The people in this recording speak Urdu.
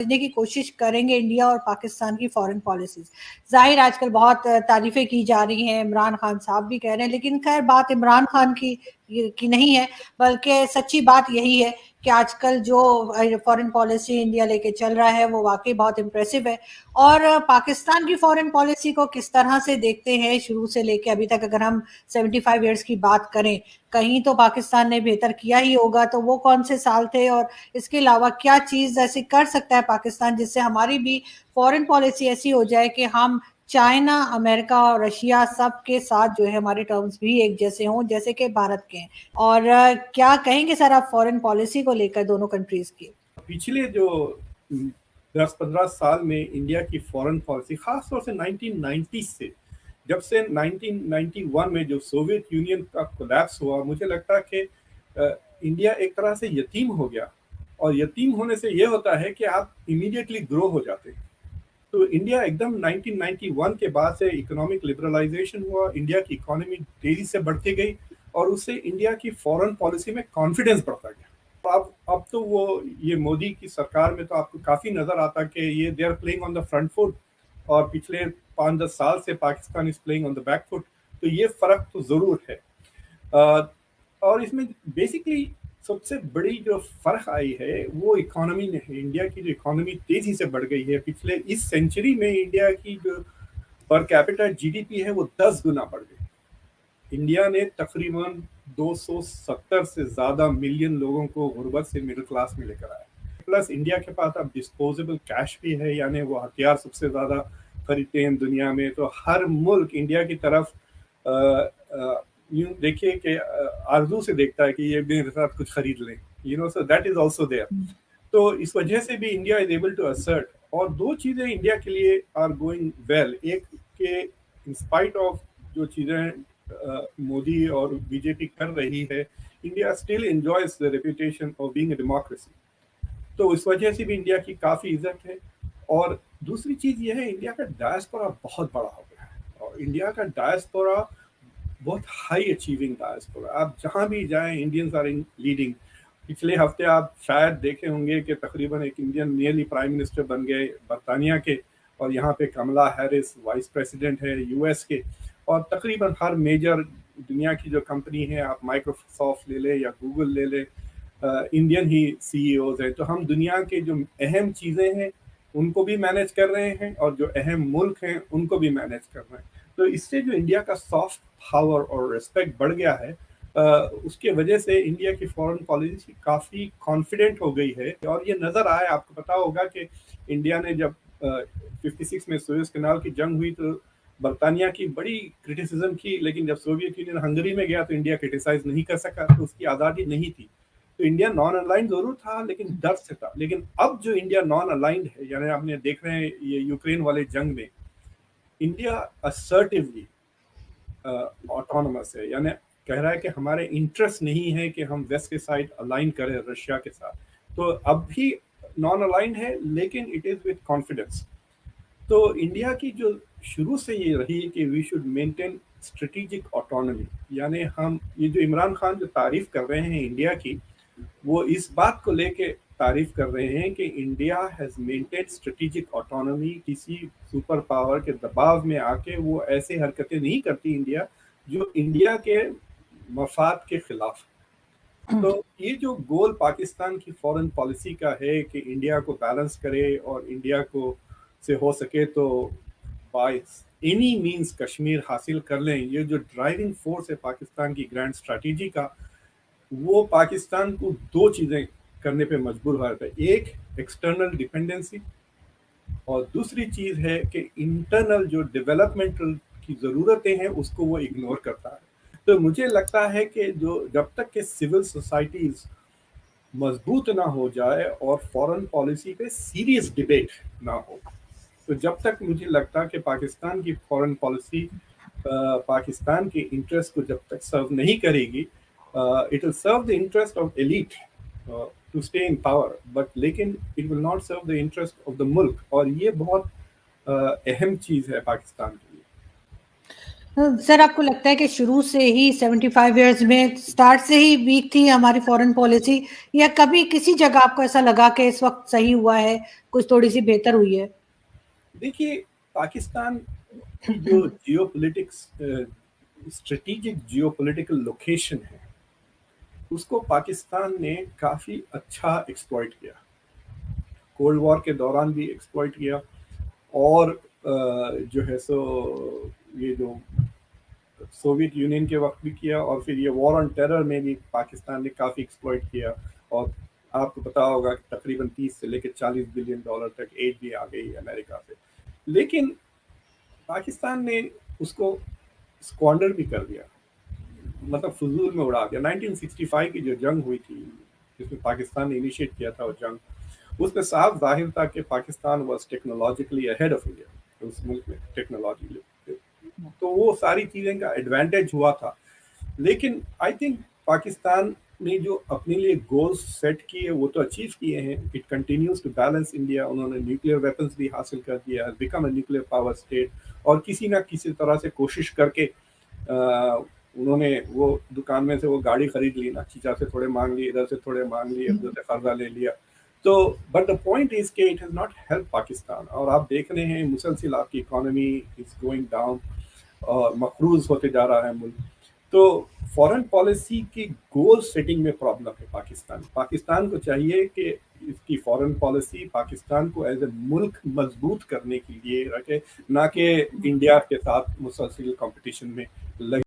کی کوشش کریں گے انڈیا اور پاکستان کی فورن پالیسیز. ظاہر آج کل بہت تعریفیں کی جا رہی ہیں، عمران خان صاحب بھی کہہ رہے ہیں، لیکن خیر بات عمران خان کی نہیں ہے، بلکہ سچی بات یہی ہے کہ آج کل جو فورن پالیسی انڈیا لے کے چل رہا ہے وہ واقعی بہت امپریسو ہے. اور پاکستان کی فورن پالیسی کو کس طرح سے دیکھتے ہیں شروع سے لے کے ابھی تک، اگر ہم 75 ایئرس کی بات کریں، کہیں تو پاکستان نے بہتر کیا ہی ہوگا، تو وہ کون سے سال تھے اور اس کے علاوہ کیا چیز ایسی کر سکتا ہے پاکستان جس سے ہماری بھی فورن پالیسی ایسی ہو جائے کہ ہم چائنا، امریکہ اور رشیا سب کے ساتھ جو ہے ہمارے ٹرمز بھی ایک جیسے ہوں جیسے کہ بھارت کے ہیں. اور کیا کہیں گے سر آپ فورن پالیسی کو لے کر دونوں کنٹریز کی؟ پچھلے جو 10-15 سال میں انڈیا کی فورن پالیسی، خاص طور سے 1990 سے، جب سے 1991 میں جو سوویت یونین کا کولیپس ہوا، مجھے لگتا کہ انڈیا ایک طرح سے یتیم ہو گیا. اور یتیم ہونے سے یہ ہوتا ہے کہ آپ امیڈیٹلی گرو ہو جاتے ہیں. تو انڈیا ایک دم 1991 کے بعد سے اکنامک لبرلائزیشن ہوا، انڈیا کی اکانومی تیزی سے بڑھتی گئی، اور اس سے انڈیا کی فورن پالیسی میں کانفیڈنس بڑھتا گیا. اب تو وہ یہ مودی کی سرکار میں تو آپ کو کافی نظر آتا کہ یہ they are playing on the front foot, اور پچھلے 5-10 سال سے Pakistan is playing on the back foot. تو یہ فرق تو ضرور ہے. اور اس میں بیسکلی سب سے بڑی جو فرق آئی ہے وہ اکانومی میں ہے. انڈیا کی جو اکانومی تیزی سے بڑھ گئی ہے. پچھلے اس سینچری میں انڈیا کی جو پر کیپٹل جی ڈی پی ہے وہ 10 گنا بڑھ گئی. انڈیا نے تقریباً 270 سے زیادہ ملین لوگوں کو غربت سے مڈل کلاس میں لے کر آیا. پلس انڈیا کے پاس اب ڈسپوزیبل کیش بھی ہے، یعنی وہ ہتھیار سب سے زیادہ خریدتے ہیں دنیا میں. تو ہر ملک انڈیا کی طرف دیکھیے کہ آرزو سے دیکھتا ہے کہ یہ میرے ساتھ کچھ خرید لیں، so that is also there. تو اس وجہ سے بھی India is able to assert. اور دو چیزیں انڈیا کے لیے آر گوئنگ ویل. ایک کہ انسپائٹ آف جو چیزیں مودی اور بی جے پی کر رہی ہے، India still enjoys the reputation of being a democracy. تو اس وجہ سے بھی انڈیا کی کافی عزت ہے. اور دوسری چیز یہ ہے، انڈیا کا ڈائسپورا بہت بڑا ہو گیا ہے، اور انڈیا کا ڈائسپورا بہت ہائی اچیونگ ڈائسپورا. آپ جہاں بھی جائیں انڈینز آر لیڈنگ. پچھلے ہفتے آپ شاید دیکھے ہوں گے کہ تقریباً ایک انڈین نیئرلی پرائم منسٹر بن گئے برطانیہ کے، اور یہاں پہ کملا ہیرس وائس پریزیڈنٹ ہے یو ایس کے. اور تقریباً ہر میجر دنیا کی جو کمپنی ہے، آپ مائکروسافٹ لے لیں یا گوگل لے لیں، انڈین ہی سی ای اوز ہیں. تو ہم دنیا کے جو اہم چیزیں ہیں ان کو بھی مینیج کر رہے ہیں، اور جو اہم ملک ہیں ان کو بھی مینیج کر رہے ہیں. تو اس سے جو انڈیا کا سافٹ پاور اور ریسپیکٹ بڑھ گیا ہے، اس کے وجہ سے انڈیا کی فورن پالیسی کافی کانفیڈنٹ ہو گئی ہے. اور یہ نظر آئے، آپ کو پتا ہوگا کہ انڈیا نے جب 56 میں سوئز کینال کی جنگ ہوئی تو برطانیہ کی بڑی کرٹیسزم کی، لیکن جب سوویت یونین ہنگری میں گیا تو انڈیا کرٹیسائز نہیں کر سکا، تو اس کی آزادی نہیں تھی. تو انڈیا نان الائنڈ ضرور تھا لیکن ڈر سے تھا. لیکن اب جو انڈیا نان الائنڈ ہے، یعنی آپ نے دیکھ رہے ہیں یہ یوکرین والے جنگ میں انڈیا assertively آٹونومس ہے، یعنی کہہ رہا ہے کہ ہمارے انٹرسٹ نہیں ہے کہ ہم ویسٹ کے سائڈ الائن کریں رشیا کے ساتھ. تو اب بھی نان الائنڈ ہے لیکن اٹ از وتھ کانفیڈنس. تو انڈیا کی جو شروع سے یہ رہی کہ we should maintain strategic autonomy. یعنی ہم یہ جو عمران خان جو تعریف کر رہے ہیں انڈیا کی، وہ اس بات کو لے کے تعریف کر رہے ہیں کہ India has maintain strategic autonomy. کسی سپر پاور کے دباؤ میں آ کے وہ ایسے حرکتیں نہیں کرتی انڈیا جو انڈیا کے مفاد کے خلاف. تو یہ جو گول پاکستان کی فورن پالیسی کا ہے کہ انڈیا کو بیلنس کرے اور انڈیا کو سے ہو سکے تو بائی اینی مینز کشمیر حاصل کر لیں، یہ جو ڈرائیونگ فورس ہے پاکستان کی گرینڈ اسٹریٹجی کا، وہ پاکستان کو دو چیزیں کرنے پہ مجبور ہوا ہے. ایک ایکسٹرنل ڈیپینڈنسی، اور دوسری چیز ہے کہ انٹرنل جو ڈیولپمنٹل کی ضرورتیں ہیں اس کو وہ اگنور کرتا ہے. تو مجھے لگتا ہے کہ جو جب تک کہ سول سوسائٹیز مضبوط نہ ہو جائے اور فورن پالیسی پہ سیریس ڈیبیٹ نہ ہو، تو جب تک مجھے لگتا کہ پاکستان کی فورن پالیسی پاکستان کے انٹرسٹ کو جب تک سرو نہیں کرے گی، it will serve the interest of elite to stay in power, but لیکن it will not serve the interest of the ملک. اور یہ بہت اہم چیز ہے پاکستان کے لیے. سر آپ کو لگتا ہے کہ شروع سے ہی 75 ایئرز میں سٹارٹ سے ہی ویک تھی ہماری فورن پالیسی، یا کبھی کسی جگہ آپ کو ایسا لگا کہ اس وقت صحیح ہوا ہے، کچھ تھوڑی سی بہتر ہوئی ہے؟ دیکھیے پاکستان کی جو geopolitics strategic geopolitical location ہے اس کو پاکستان نے کافی اچھا ایکسپلائٹ کیا، کولڈ وار کے دوران بھی ایکسپلائٹ کیا، اور جو ہے سو یہ جو سوویت یونین کے وقت بھی کیا، اور پھر یہ وار آن ٹیرر میں بھی پاکستان نے کافی ایکسپلائٹ کیا، اور آپ کو پتا ہوگا کہ تقریباً 30 سے لے کے $40 بلین تک ایڈ بھی آ گئی امریکہ سے، لیکن پاکستان نے اس کو اسکوانڈر بھی کر دیا، مطلب فضول میں اڑا دیا۔ 1965 کی جو جنگ ہوئی تھی جس میں پاکستان نے انیشیٹ کیا تھا وہ جنگ، اس میں صاف ظاہر تھا کہ Pakistan was technologically ahead of India, اس ملک میں ٹیکنالوجی، تو وہ ساری چیزیں کا ایڈوانٹیج ہوا تھا۔ لیکن آئی تھنک پاکستان نے جو اپنے لیے گولز سیٹ کیے وہ تو اچیو کیے ہیں۔ It continues to balance India, انہوں نے نیوکلیئر ویپنز بھی حاصل کر دیا، become a nuclear power state, اور کسی نہ کسی طرح سے کوشش کر کے انہوں نے وہ دکان میں سے وہ گاڑی خرید لی، نا چیچا سے تھوڑے مانگ لیے، ادھر سے تھوڑے مانگ لیے، ادھر سے قرضہ لے لیا، تو بٹ دا پوائنٹ از کہ it has not help Pakistan, اور آپ دیکھ رہے ہیں مسلسل آپ کی اکانومی از گوئنگ ڈاؤن اور مقروض ہوتے جا رہا ہے ملک۔ تو فورن پالیسی کی گول سیٹنگ میں پرابلم ہے پاکستان کو چاہیے کہ اس کی فورن پالیسی پاکستان کو ایز اے ملک مضبوط کرنے کے لیے رکھے، نہ کہ انڈیا کے ساتھ مسلسل کمپٹیشن میں لگے۔